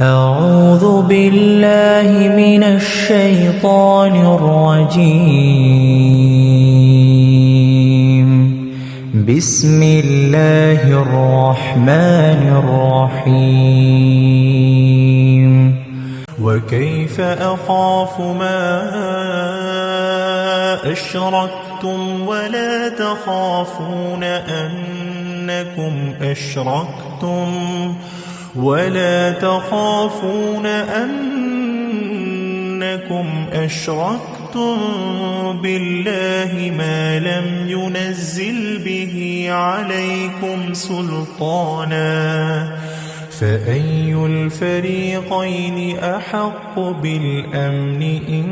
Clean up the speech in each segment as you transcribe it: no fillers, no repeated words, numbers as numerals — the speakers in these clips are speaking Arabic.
أعوذ بالله من الشيطان الرجيم. بسم الله الرحمن الرحيم. وكيف أخاف ما أشركتم ولا تخافون أنكم أشركتم بالله ما لم ينزل به عليكم سلطانا، فأي الفريقين أحق بالأمن إن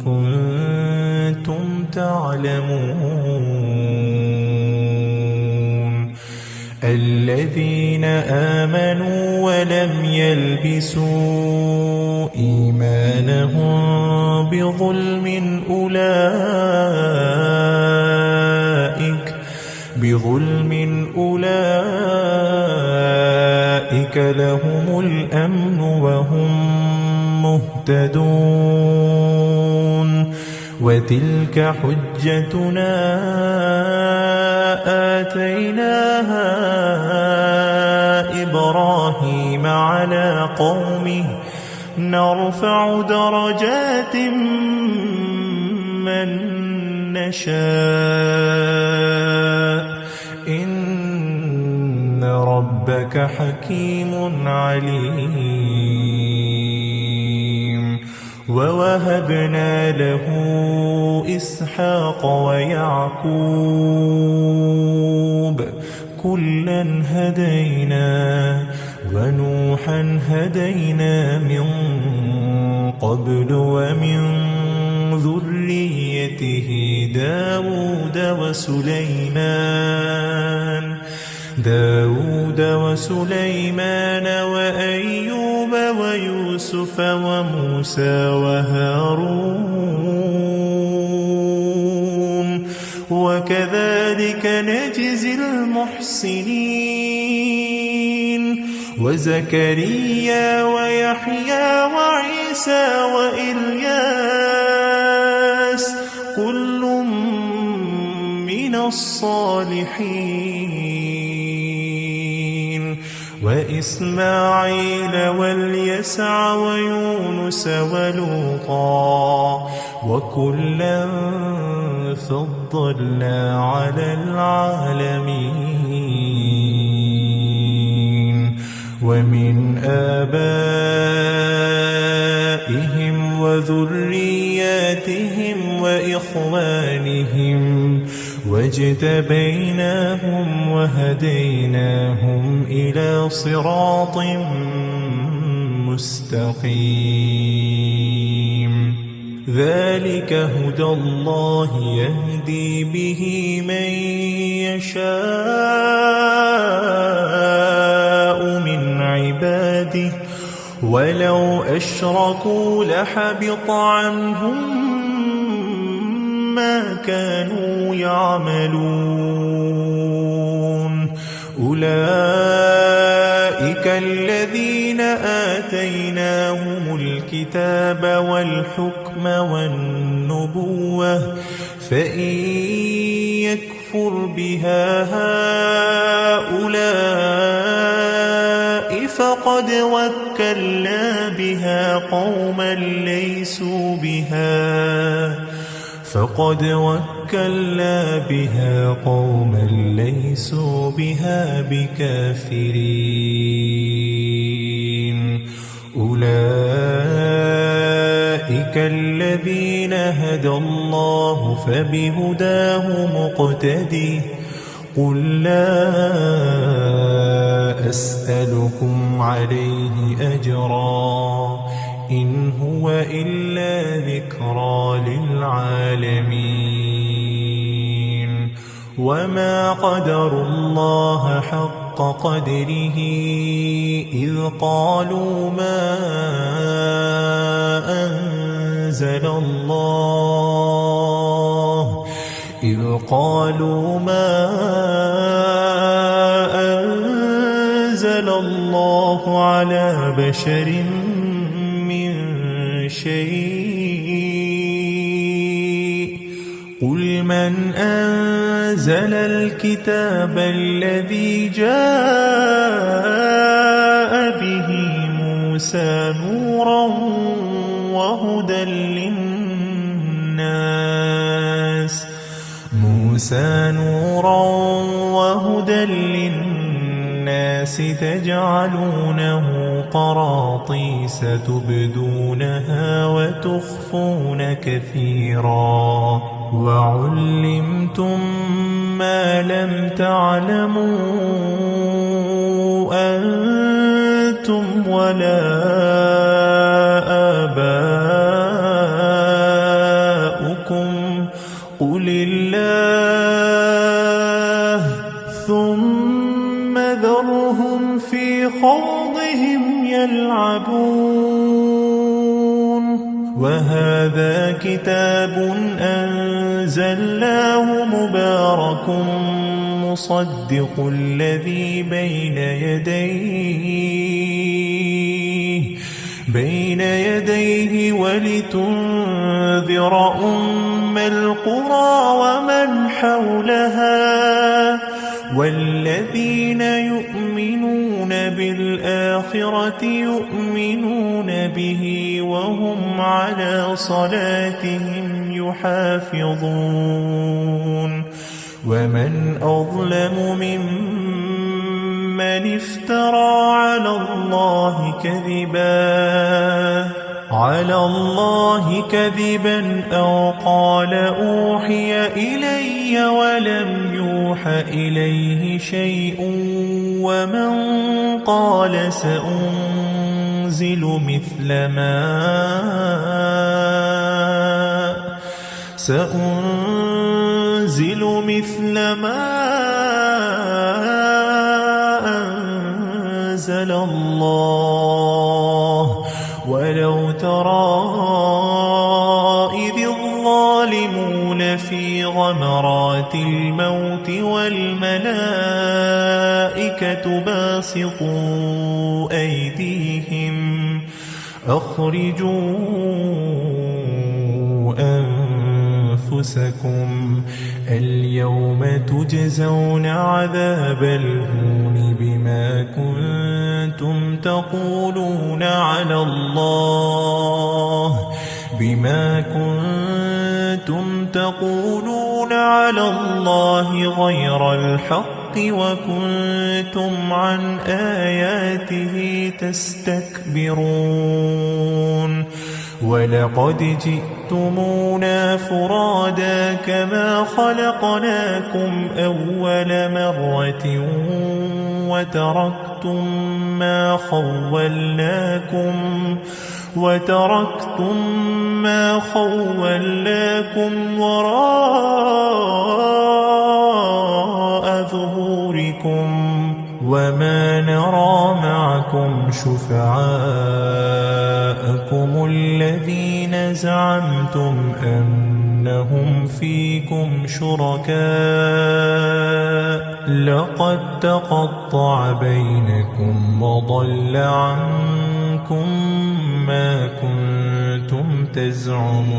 كنتم تعلمون. الذين آمنوا ولم يلبسوا إيمانهم بظلم أولئك لهم الأمن وهم مهتدون. وتلك حجتنا آتيناها إبراهيم على قومه نرفع درجات من نشاء إن ربك حكيم عليم. ووهبنا له إسحاق ويعقوب كلا هدينا ونوحا هدينا من قبل ومن ذريته داود وسليمان وأيوب ويوسف وموسى وهارون وكذلك نجزي المحسنين. وزكريا ويحيى وعيسى وإلياس كل من الصالحين. وإسماعيل واليسع ويونس ولوطا وكلا فضلنا على العالمين. ومن آبائهم وذرياتهم وإخوانهم واجتبيناهم وهديناهم إلى صراط مستقيم. ذلك هدى الله يهدي به من يشاء من عباده ولو أشركوا لحبط عنهم ما كانوا يعملون. أولئك الذين آتيناهم الكتاب والحكم والنبوة فإن يكفر بها هؤلاء فقد وكلنا بها قوما ليسوا بها بكافرين. أولئك الذين هدى الله فبهداه مقتدي. قل لا أسألكم عليه أجرا إن هو إلا ذكرى للعالمين. وما قدروا الله حق قدره إذ قالوا ما أنزل الله أنزل الله الله على بشر من شيء قل من أنزل الكتاب الذي جاء به موسى نورا وهدى للناس تجعلونه قراطيس تبدونها وتخفون كثيرا وعلمتم ما لم تعلموا أنتم ولا آباؤكم قل الله ثم ذرهم في خوضهم يلعبون وهذا كتاب أنزلناه مبارك مصدق الذي بين يديه ولتنذر أم القرى ومن حولها والذين يؤمنون بالآخرة يؤمنون به وهم على صلاتهم يحافظون ومن أظلم ممن افترى على الله كذبا أو قال أوحي إلي ولم يوح إليه شيء ومن قال سأنزل مثل ما أنزل الله ولو ترى إذ الظالمون في غمرات الموت والملائكة باسطوا أيديهم أخرجوا أنفسكم اليوم تجزون عذاب الهون بما كنتم تقولون على الله غير الحق وكنتم عن آياته تستكبرون ولقد جئتمونا فرادا كما خلقناكم أول مرة وتركتم ما خولناكم وراء ظهوركم وما نرى معكم شفعاءكم الذين زعمتم أنهم فيكم شركاء لقد تقطع بينكم وضل عنكم ما كنتم تزعمون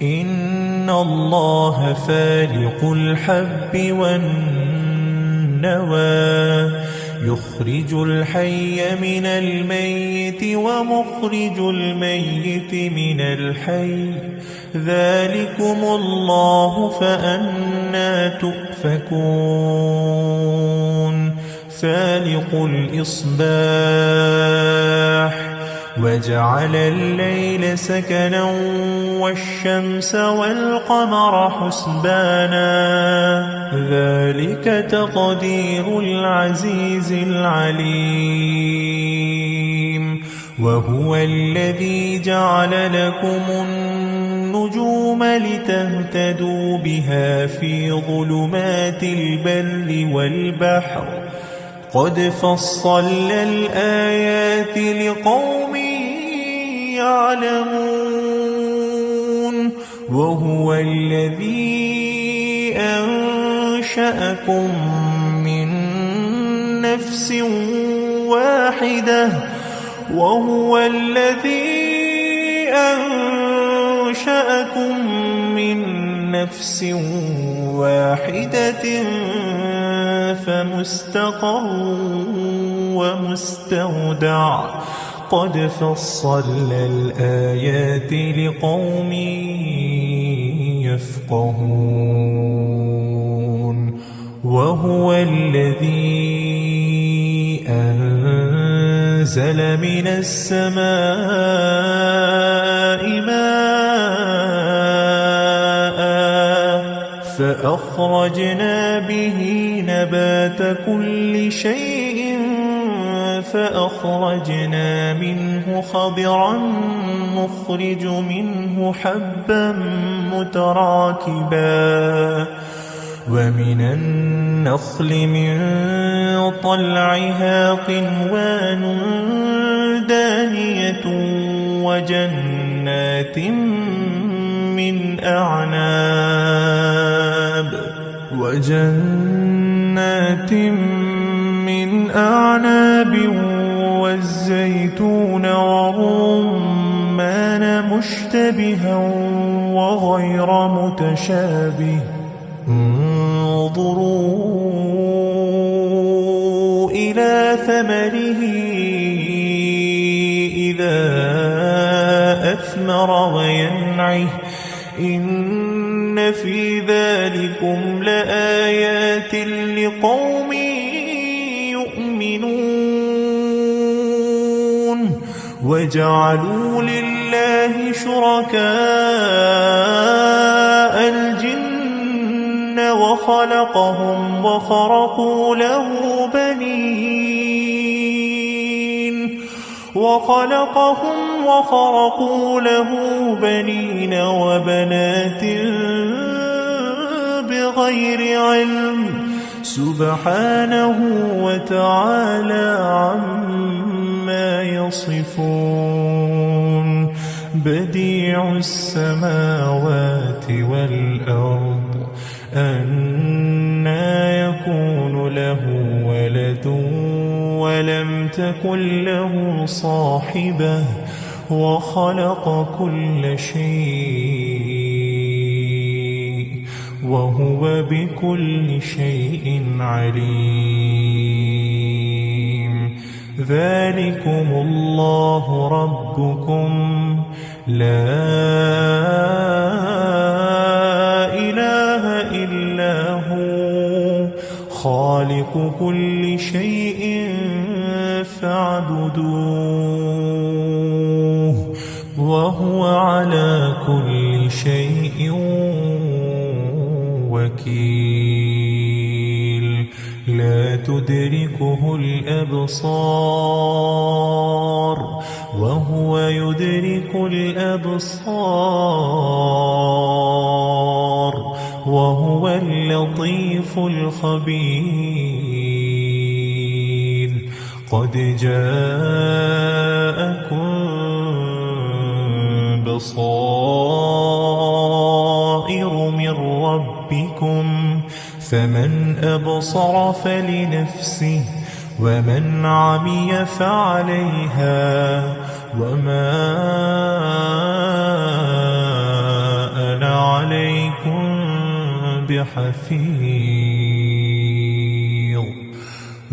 إن الله فالق الحب والنوى يخرج الحي من الميت ومخرج الميت من الحي ذلكم الله فأنى تؤفكون فالق الإصباح وجعل الليل سكنا والشمس والقمر حسبانا ذلك تقدير العزيز العليم وهو الذي جعل لكم النجوم لتهتدوا بها في ظلمات البر والبحر قد فصلنا الآيات لقوم يعلمون وهو الذي أنشأكم من نفس واحدة وهو الذي أنشأكم من نفس واحدة فمستقر ومستودع قد فصلنا الآيات لقوم يفقهون وهو الذي أنزل من السماء ماء فأخرجنا به نبات كل شيء فأخرجنا منه خضرا نخرج منه حبا متراكبا ومن النخل من طلعها قنوان دانية وجنات من أعناب والزيتون والرمان مشتبها وغير متشابه انظروا إلى ثمره إذا أثمر وينعه إن في ذلكم لآيات لقوم يؤمنون وجعلوا لله شركاء الجن وخلقهم وخرقوا له بنين وبنات بغير علم سبحانه وتعالى عما يصفون بديع السماوات والأرض أنى يكون له ولد ولم تكن له صاحبة وخلق كل شيء وهو بكل شيء عليم ذلكم الله ربكم لا إله إلا هو خالق كل شيء فاعبدوه وهو على كل شيء وكيل لا تدركه الأبصار وهو يدرك الأبصار وهو اللطيف الخبير قد جاءكم بصائر من ربكم فمن أبصر فلنفسه ومن عمي فعليها وما أنا عليكم بحفيظ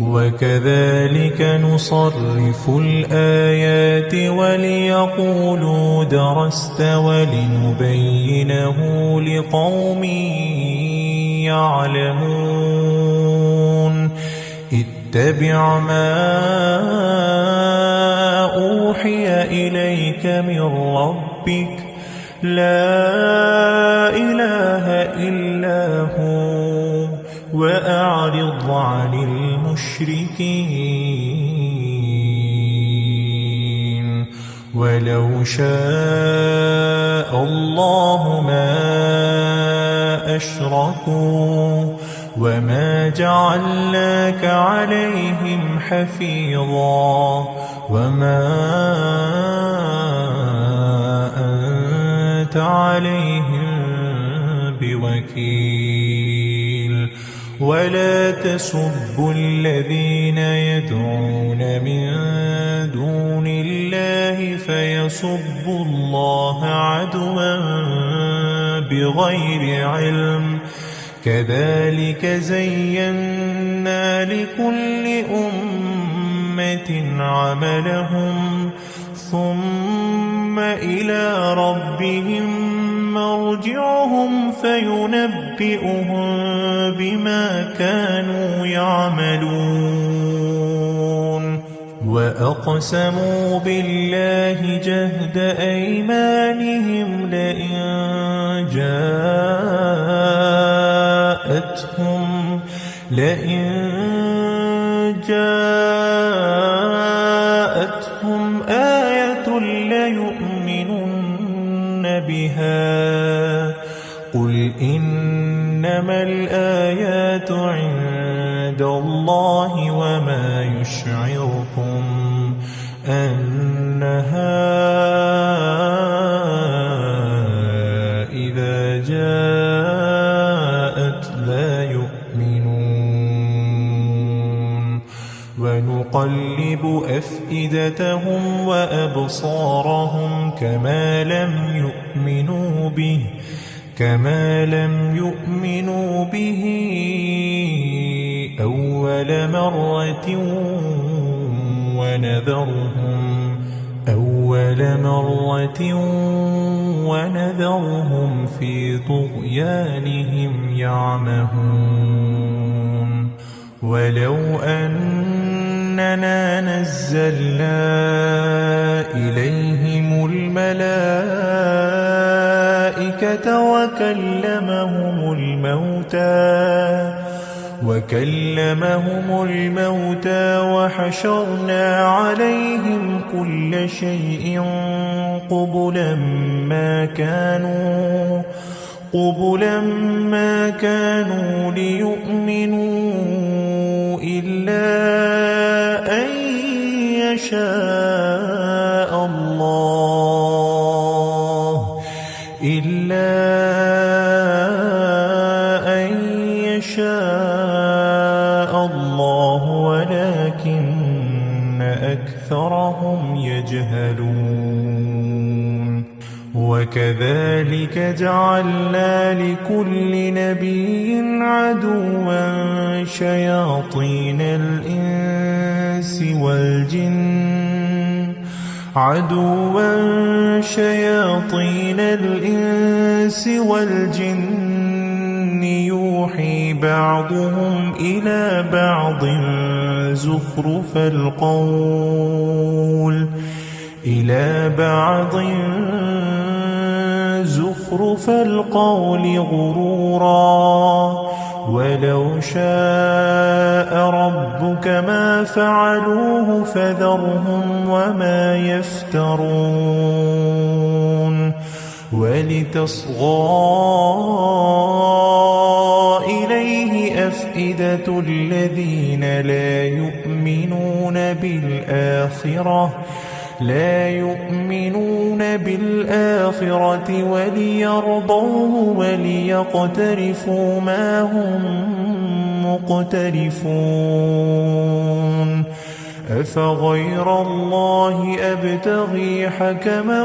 وكذلك نصرف الآيات وليقولوا درست ولنبينه لقوم يعلمون اتبع ما أوحي إليك من ربك لا إله إلا هو وأعرض عن المشركين ولو شاء الله ما أشركوا وما جعلناك عليهم حفيظا وما أنت عليهم بوكيل ولا تسبوا الذين يدعون من دون الله فيسبوا الله عدوا بغير علم كذلك زينا لكل أمة عملهم ثم إلى ربهم مرجعهم فينبئهم بما كانوا يعملون وأقسموا بالله جهد أيمانهم لئن جاءتهم آية ليؤمنن بها قل إنما الآيات عند الله وما يشعركم أنها إذا جاءت لا يؤمنون ونقلب أفئدتهم وأبصارهم كما لم يؤمنوا به أول مرة ونذرهم في طغيانهم يعمهون ولو أننا نزلنا إليهم الملائكة وكلمهم الموتى وحشرنا عليهم كل شيء قبلا ما كانوا ليؤمنوا إلا أن يشاء الله ولكن أكثرهم يجهلون وكذلك جعلنا لكل نبي عدوا شياطين الإنس والجن يوحي بعضهم إلى بعض زخرف القول غرورا ولو شاء ربك ما فعلوه فذرهم وما يفترون ولتصغى إليه أفئدة الذين لا يؤمنون بالآخرة وليرضوه وليقترفوا ما هم مقترفون أفغير الله أبتغي حكما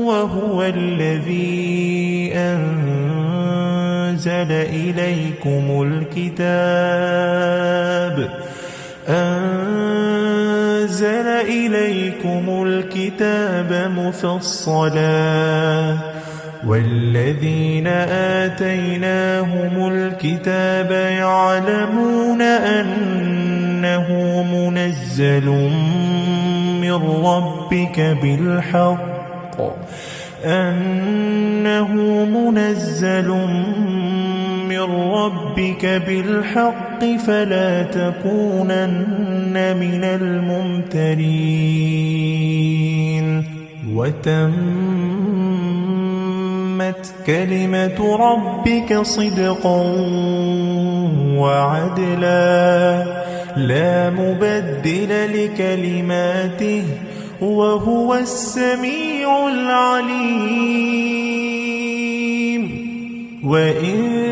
وهو الذي أنزل إليكم الكتاب مفصلا والذين آتيناهم الكتاب يعلمون أنه منزل من ربك بالحق فلا تكونن من الممترين وتمت كلمة ربك صدقا وعدلا لا مبدل لكلماته وهو السميع العليم وإن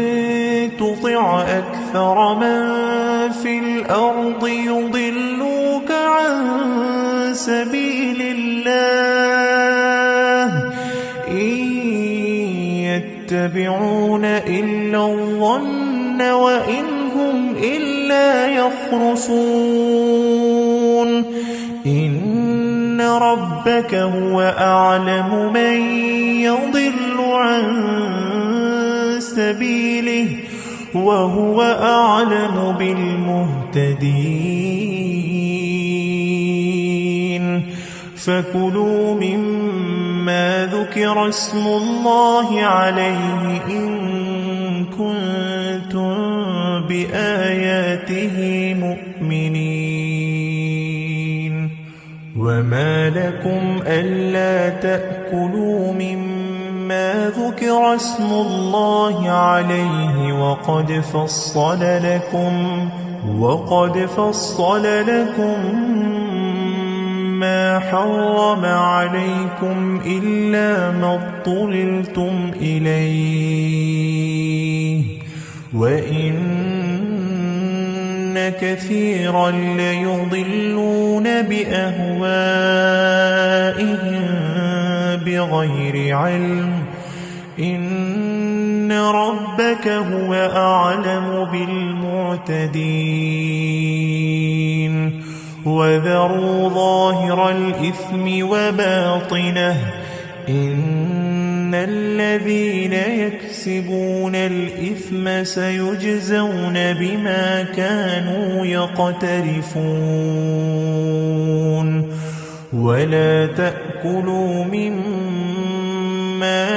تطع أكثر من في الأرض يضلوك عن سبيل الله إن يتبعون إلا الظن وإن هم إلا يخرصون إن ربك هو أعلم من يضل عن سبيله وهو أعلم بالمهتدين فكلوا مما ذكر اسم الله عليه إن كنتم بآياته مؤمنين وما لكم ألا تأكلوا مما ذكر اسم الله عليه وقد فصل لكم ما حرم عليكم إلا ما اضطررتم إليه وإن كثيرا ليضلون بأهوائهم بغير علم إن ربك هو أعلم بالمعتدين وذروا ظاهر الإثم وباطنه إن الذين يكسبون الإثم سيجزون بما كانوا يقترفون ولا تأكلوا مما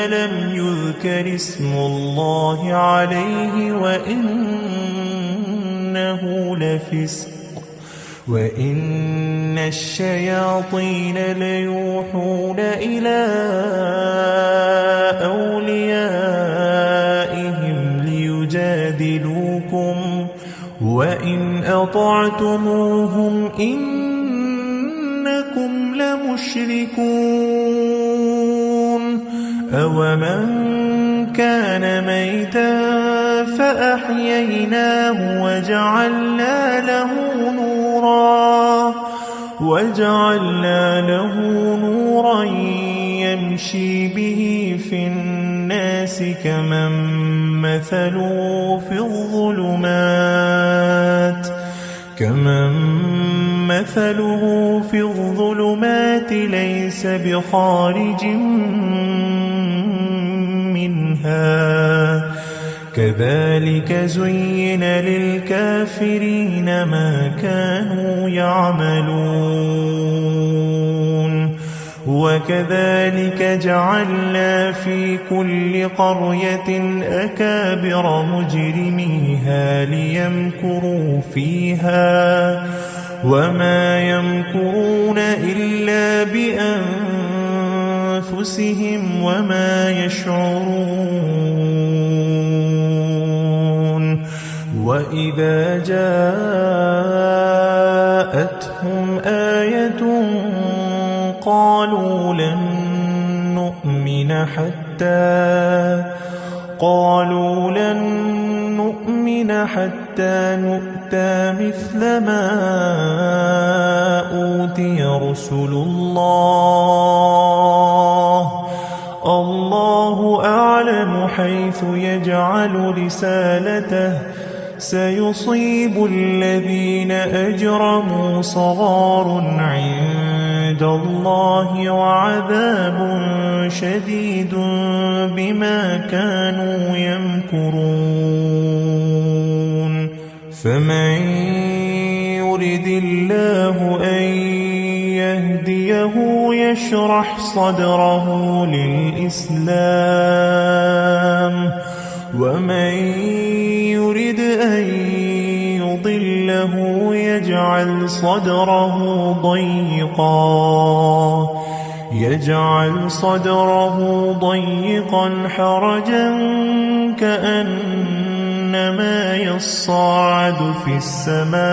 لم يذكر اسم الله عليه وإنه لفسق وإن الشياطين ليوحون إلى أوليائهم ليجادلوكم وإن أطعتموهم إنكم لمشركون أومن كان ميتا فأحييناه وجعلنا له نورا يمشي به في الناس كمن مثله في الظلمات ليس بخارج منها كذلك زين للكافرين ما كانوا يعملون وكذلك جعلنا في كل قرية أكابر مجرميها ليمكروا فيها وما يمكرون إلا بأنفسهم وما يشعرون وإذا جاءتهم آية قالوا لن نؤمن حتى نؤتى مثل ما أوتي رسل الله أعلم حيث يجعل رسالته سيصيب الذين أجرموا صغار عند الله وعذاب شديد بما كانوا يمكرون فمن يرد الله أن يهديه يشرح صدره للإسلام ومن يرد أن يضله يجعل صدره ضيقا حرجا كأنما يصعد في السماء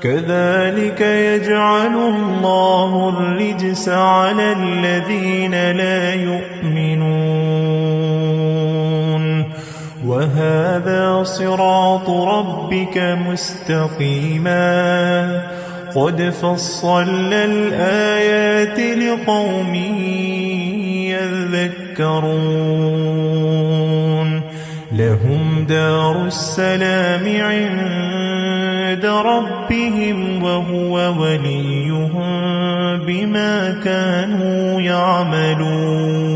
كذلك يجعل الله الرجس على الذين لا يؤمنون هذا صراط ربك مستقيما قد فصلنا الآيات لقوم يذكرون لهم دار السلام عند ربهم وهو وليهم بما كانوا يعملون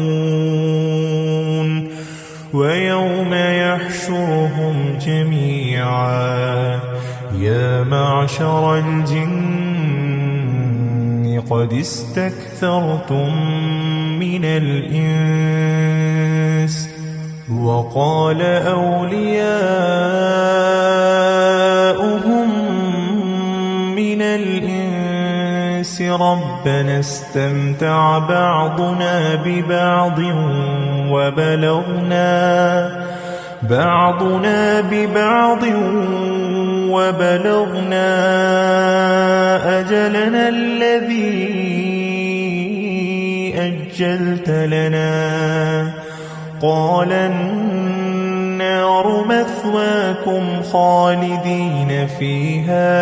ويوم يحشرهم جميعا يا معشر الجن قد استكثرتم من الإنس وقال أولياؤهم من الإنس ربنا استمتع بعضنا ببعض وبلغنا أجلنا الذي أجلت لنا قال النار مثواكم خالدين فيها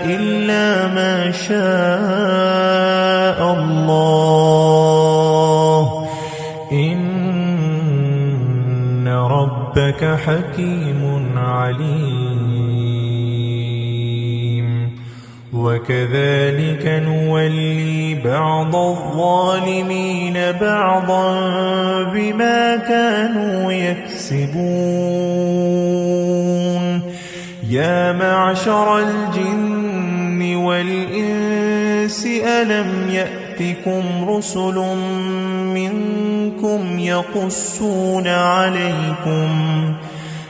إلا ما شاء الله إن ربك حكيم عليم وكذلك نولي بعض الظالمين بعضا بما كانوا يكسبون يا معشر الجن والإنس ألم يأتكم رسل منكم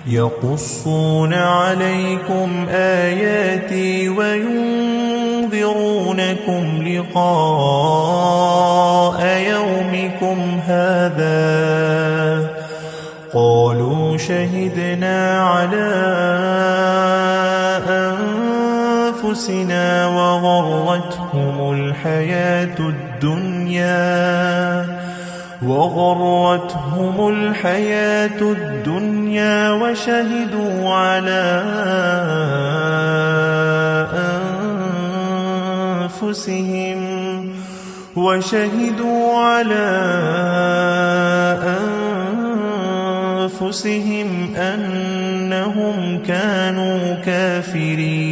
يقصون عليكم آياتي وينذرونكم لقاء يومكم هذا قالوا شهدنا على أنفسنا وغرتهم الحياة الدنيا وشهدوا على أنفسهم أنهم كانوا كافرين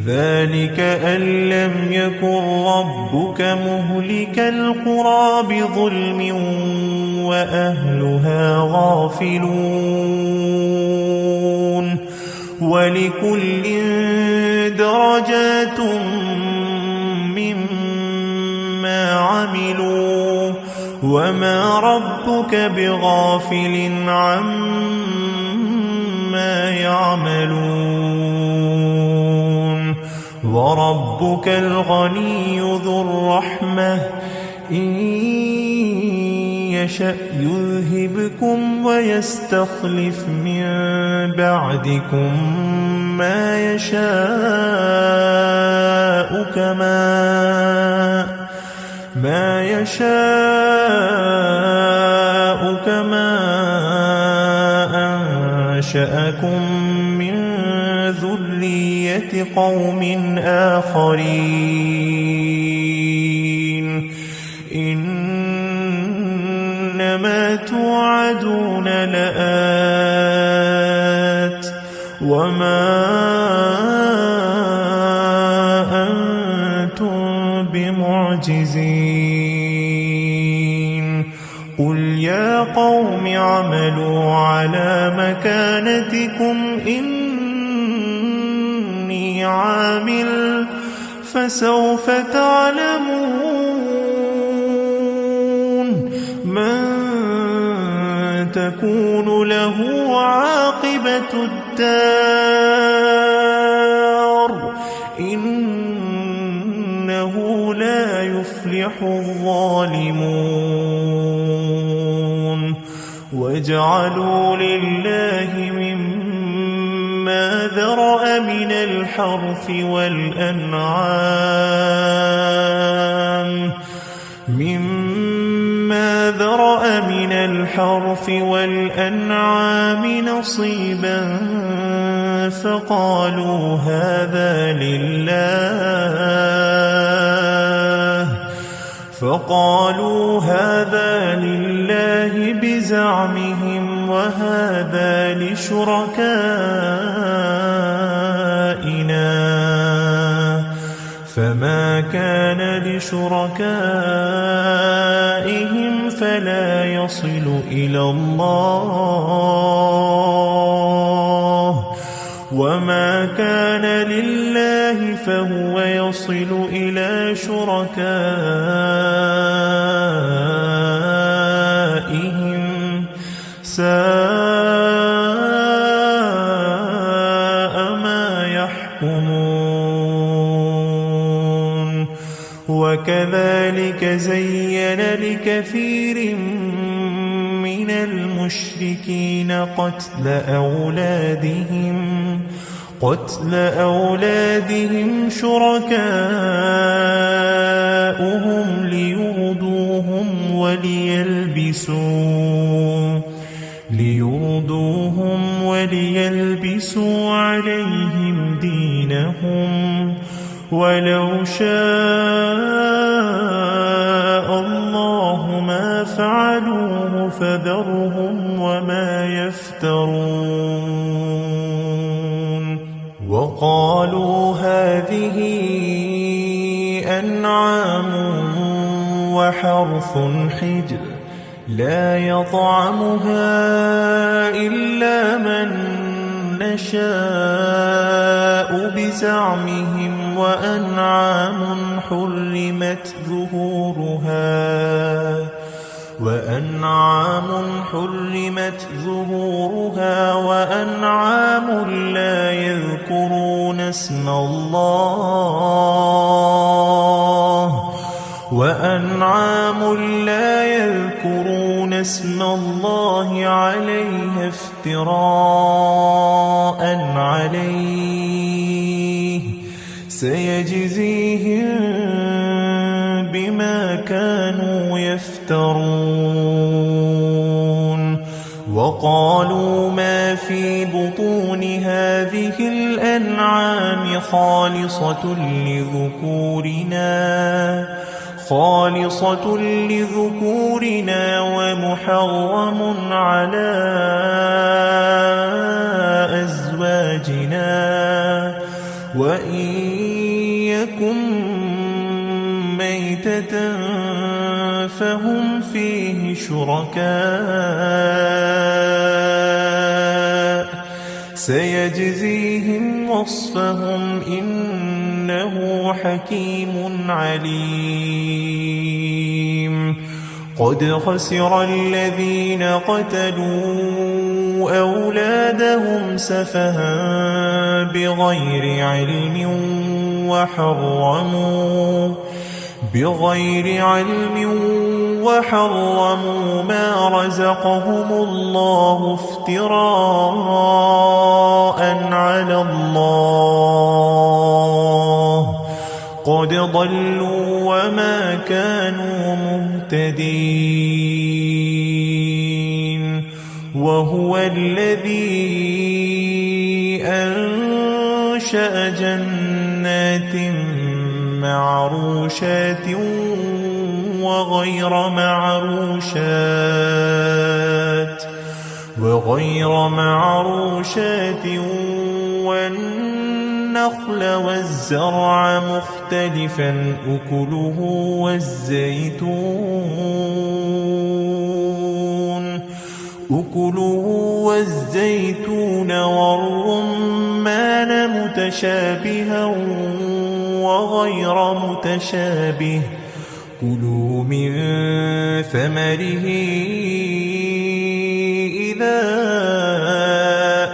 ذلك أن لم يكن ربك مهلك القرى بظلم وأهلها غافلون ولكل درجات مما عملوا وما ربك بغافل عما يعملون وربك الغني ذو الرحمة إن يشأ يذهبكم ويستخلف من بعدكم ما يشاء كما أنشأكم من ذرية قوم آخرين إنما توعدون لآت وما أنتم بمعجزين قل يا قوم اعملوا على مكانتكم إني عامل فسوف تعلمون من تكون له عاقبة الدار إنه لا يفلح الظالمون وجعلوا لله مما ذرأ من الحرث والأنعام مما ذرأ من الحرث والأنعام نصيبا فقالوا هذا لله بزعمهم وهذا لشركائنا فما كان لشركائهم فلا يصل إلى الله وما كان لله فهو يصل إلى شركائهم ساء ما يحكمون وكذلك زين لكثير من المشركين قتل أولادهم شركاؤهم ليرضوهم وليلبسوا عليهم دينهم ولو شاء الله ما فعلوه فذرهم وما يفترون وقالوا هذه أنعام وحرث حجر لا يطعمها إلا من نشاء بزعمهم وأنعام حرمت ظهورها وأنعام لا يذكرون اسم الله عليها افتراء عليه سيجزيهم بما كانوا يفترون وقالوا ما في بطون هذه الأنعام خالصة لذكورنا ومحرم على أزواجنا وإن يكن ميتة فهم فيه شركاء سيجزيهم وصفهم إنه حكيم عليم قد خسر الذين قتلوا أولادهم سفها بغير علم وحرموا ما رزقهم الله افتراء على الله قد ضلوا وما كانوا مهتدين وهو الذي أنشأ جنات معروشات وغير معروشات والنخل والزرع مختلفا أكله والزيتون والرمان متشابها وغير متشابه كلوا من ثمره إذا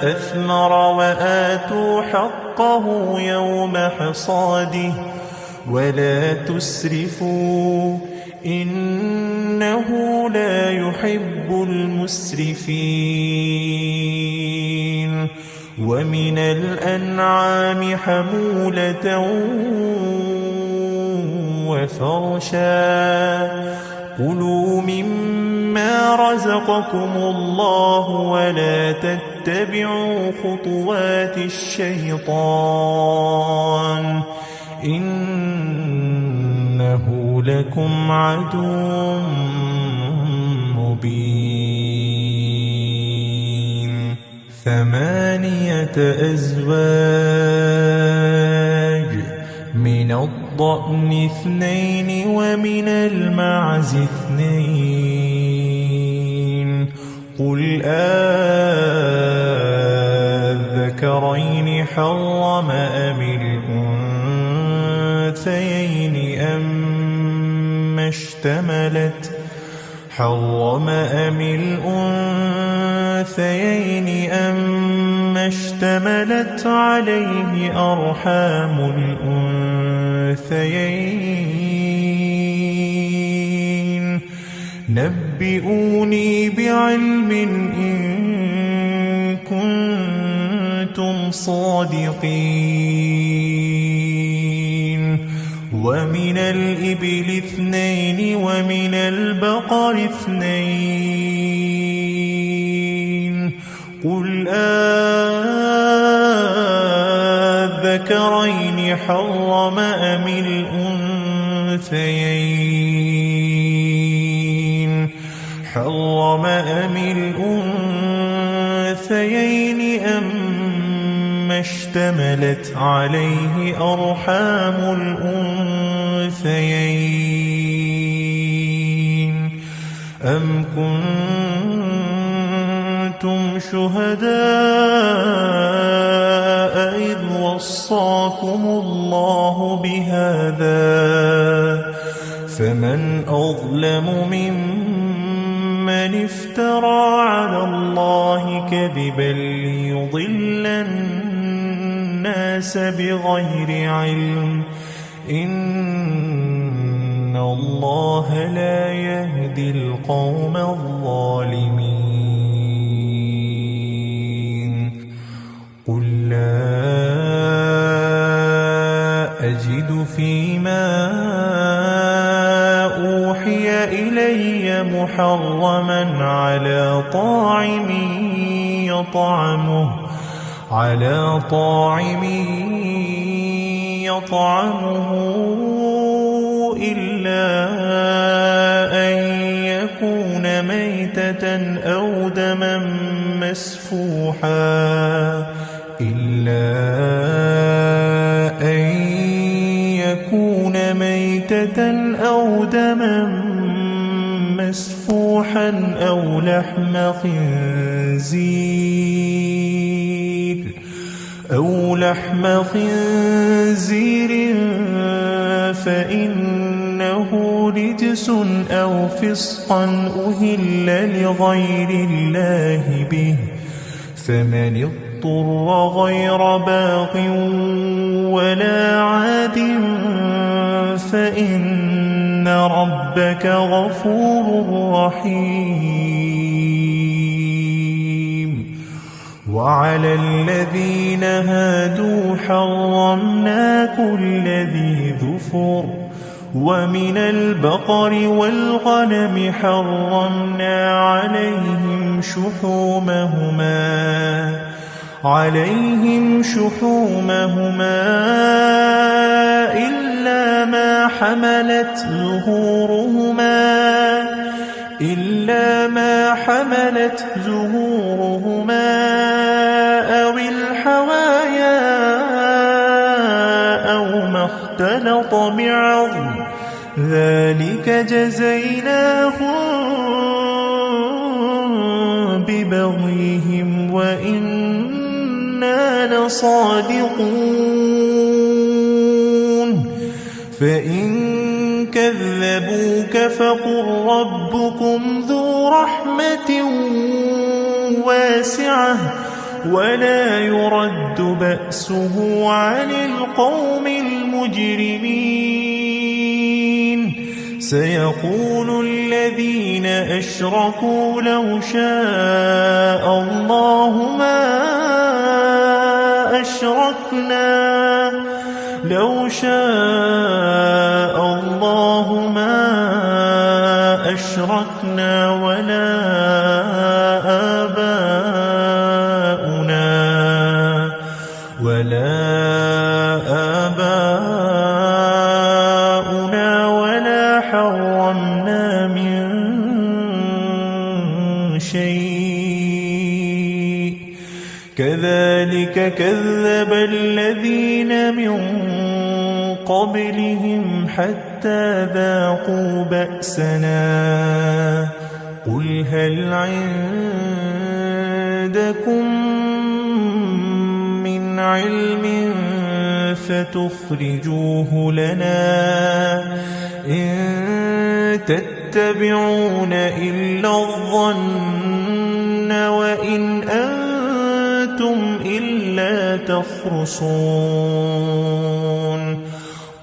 أثمر وآتوا حقه يوم حصاده ولا تسرفوا إنه لا يحب المسرفين ومن الأنعام حمولة وفرشا كلوا مما مما رزقكم الله ولا تتبعوا خطوات الشيطان إنه لكم عدو مبين 8 أزواج من الضأن 2 ومن المعز 2 قل الذكرين حرم أم الأنثيين أما اشتملت عليه أرحام الأنثيين نبئوني بعلم إن كنتم صادقين ومن الإبل 2 ومن البقر 2 قل الذكرين حرم أم الأنثيين أما اشتملت عليه أرحام الأنثيين أم كنتم شهداء إذ وصاكم الله بهذا فمن أظلم ممن افترى على الله كذبا ليضل الناس بغير علم إن الله لا يهدي القوم الظالمين قل لا أجد فيما أوحي إلي محرما على طاعم يطعمه إلا أن يكون ميتة أو دما مسفوحا أو لحم خنزير فإنه رجس أو فسقا أهل لغير الله به فمن اضطر غير باغ ولا عاد فإن ربك غفور رحيم وعلى الذين هادوا حرمنا كل ذي ظفر ومن البقر والغنم حرمنا عليهم شحومهما إلا ما حملت ظهورهما أو الحوايا أو ما اختلط بعظم ذلك جزيناهم ببغيهم وإنا لصادقون فإن كذبوك فقل ربكم ذو رحمة واسعة ولا يرد بأسه عن القوم المجرمين سيقول الذين أشركوا لو شاء الله ما لو شاء الله ما أشركنا ولا آباؤنا ولا حرمنا من شيء كذلك كذب الذين من قبلهم حتى ذاقوا بأسنا قل هل عندكم من علم فتخرجوه لنا إن تتبعون إلا الظن وإن أنتم إلا تخرصون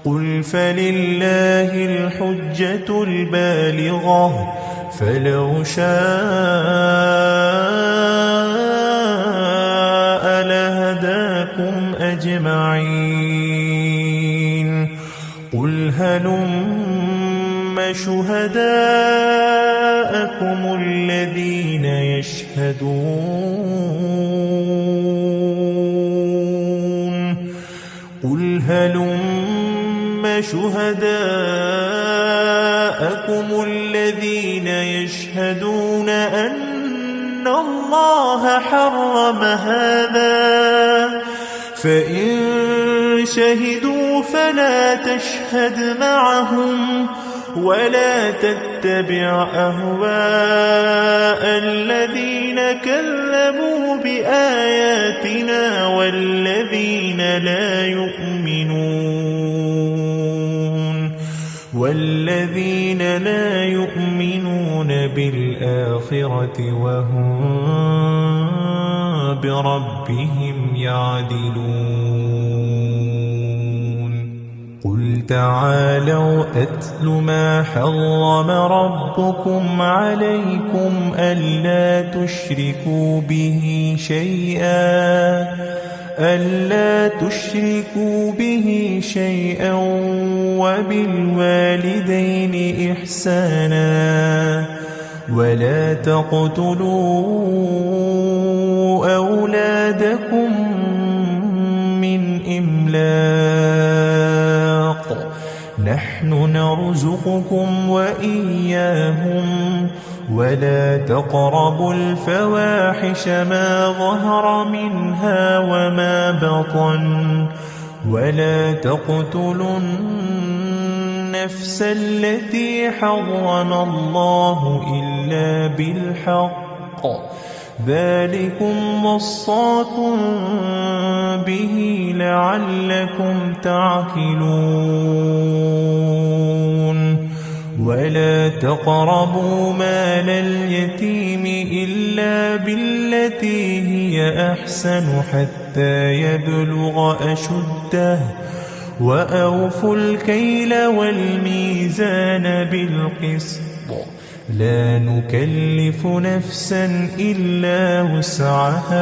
قل فلله الحجة البالغة فلو شاء لهداكم أجمعين قل هلم شهداءكم الذين يشهدون أن الله حرم هذا فإن شهدوا فلا تشهد معهم ولا تتبع أهواء الذين كذبوا بآياتنا والذين لا يؤمنون بالآخرة وهم بربهم يعدلون قل تعالوا أتل ما حرم ربكم عليكم ألا تشركوا به شيئا وبالوالدين إحسانا ولا تقتلوا أولادكم من إملاق نحن نرزقكم وإياهم ولا تقربوا الفواحش ما ظهر منها وما بطن ولا تقتلوا النفس التي حرم الله إلا بالحق ذلكم وصاكم به لعلكم تعقلون ولا تقربوا مال اليتيم إلا بالتي هي أحسن حتى يبلغ أشده وأوفوا الكيل والميزان بالقسط لا نكلف نفسا إلا وسعها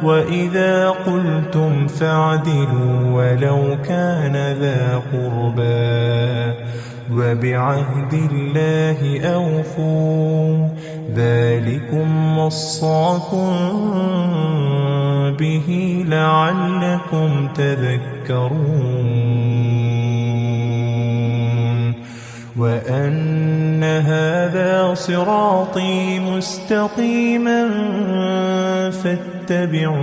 وإذا قلتم فاعدلوا ولو كان ذا قربى وبعهد الله أوفوا ذلكم وصاكم به لعلكم تذكرون وأن هذا صراطي مستقيما فاتبعوه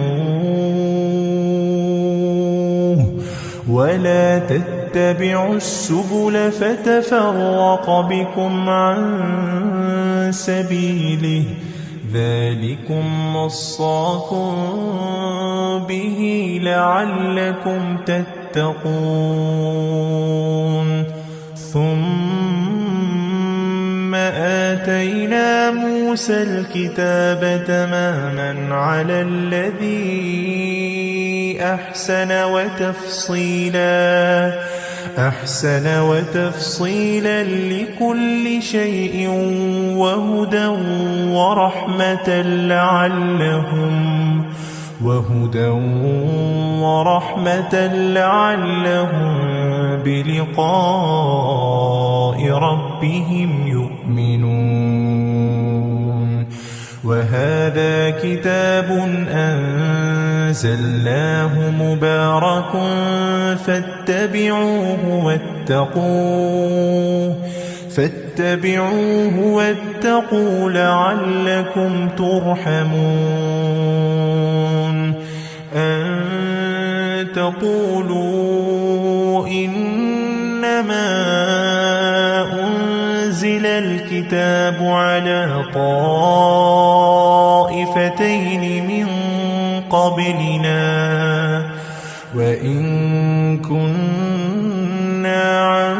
ولا تتبعوا السبل فتفرق بكم عن سبيله ذلكم وصاكم به لعلكم تتقون ثم آتينا موسى الكتاب تماما على الذي أحسن وتفصيلا لكل شيء وهدى ورحمة لعلهم بلقاء ربهم يؤمنون وهذا كتاب أنزلناه مبارك فاتبعوه واتقوا لعلكم ترحمون أن تقولوا إنما أنزل الكتاب على طائفتين من قبلنا وإن كنا عن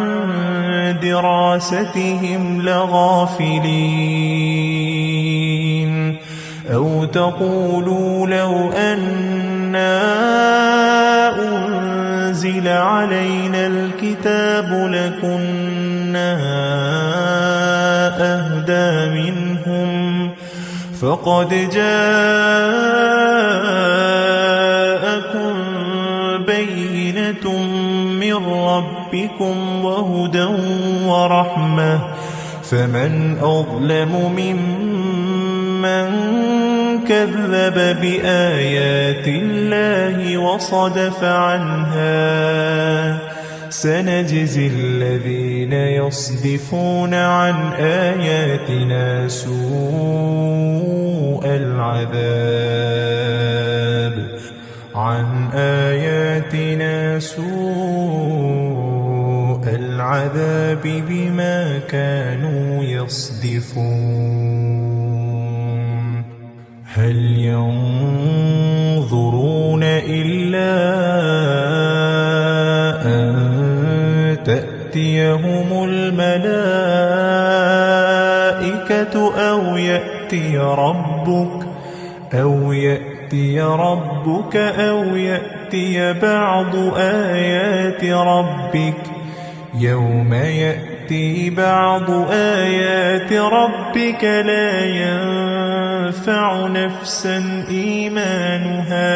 دراستهم لغافلين أو تقولوا لو أنا أنزل علينا الكتاب لكنا أهدى منهم فقد جاءكم بينة من ربكم وهدى ورحمة فمن أظلم ممن كذب بآيات الله وصدف عنها سنجزي الذين يصدفون عن آياتنا سوء العذاب بما كانوا يصدفون هل ينظرون إلا أن تأتيهم الملائكة أو يأتي ربك أو يأتي بعض آيات ربك يوم يأتي بعض آيات ربك لا ينفع نفسا إيمانها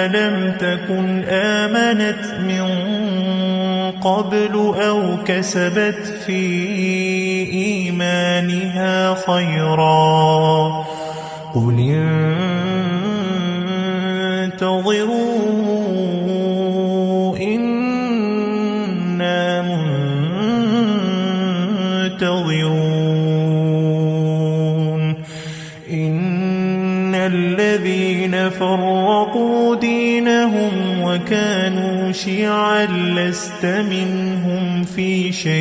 لم تكن آمنت من قبل أو كسبت في إيمانها خيرا قل انتظروا إنا منتظرون إن الذين فرقوا دينهم وكانوا شيعا لست منهم في شيء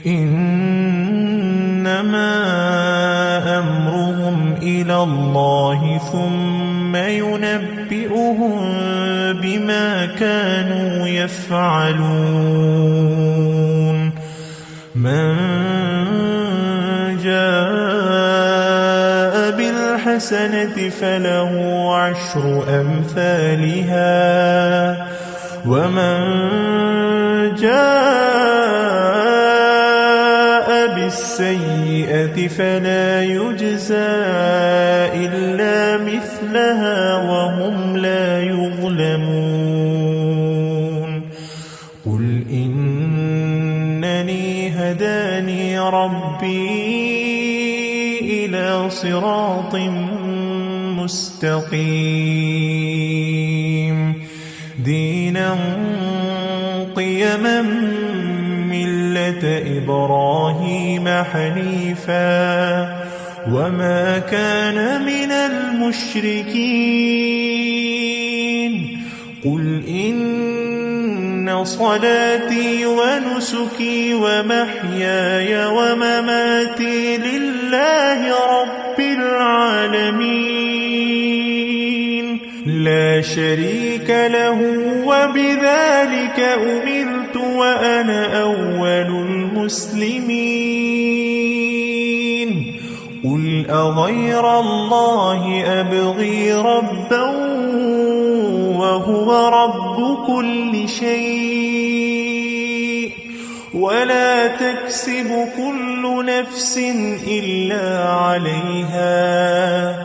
إنما أمرهم إلى الله ثم ينبئهم بما كانوا يفعلون من جاء بالحسنة فله عشر أمثالها ومن جاء بالسيئة فلا يجزى إلا مثلها وهم لا يظلمون قل إنني هداني ربي إلى صراط مستقيم دينا قيما ملة إبراهيم حنيفا وما كان من المشركين قل إن صلاتي ونسكي ومحياي ومماتي لله رب العالمين لا شريك له وبذلك أمرت وأنا أول المسلمين قل أغير الله أبغي ربا وهو رب كل شيء ولا تكسب كل نفس إلا عليها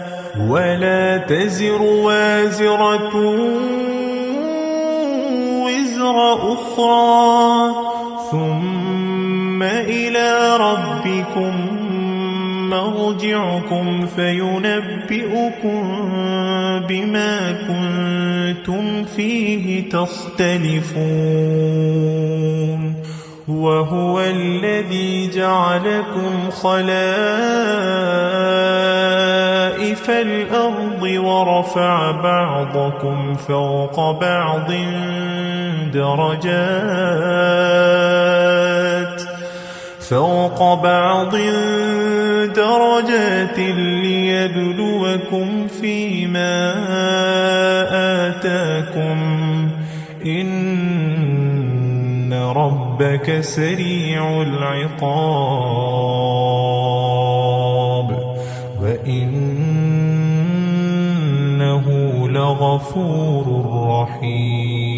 ولا تزر وازرة وزر أخرى ثم إلى ربكم مرجعكم فينبئكم بما كنتم فيه تختلفون وهو الذي جعلكم خلائف الأرض ورفع بعضكم فوق بعض درجات ليبلوكم فيما آتاكم إن ربك سريع العقاب وإنه لغفور رحيم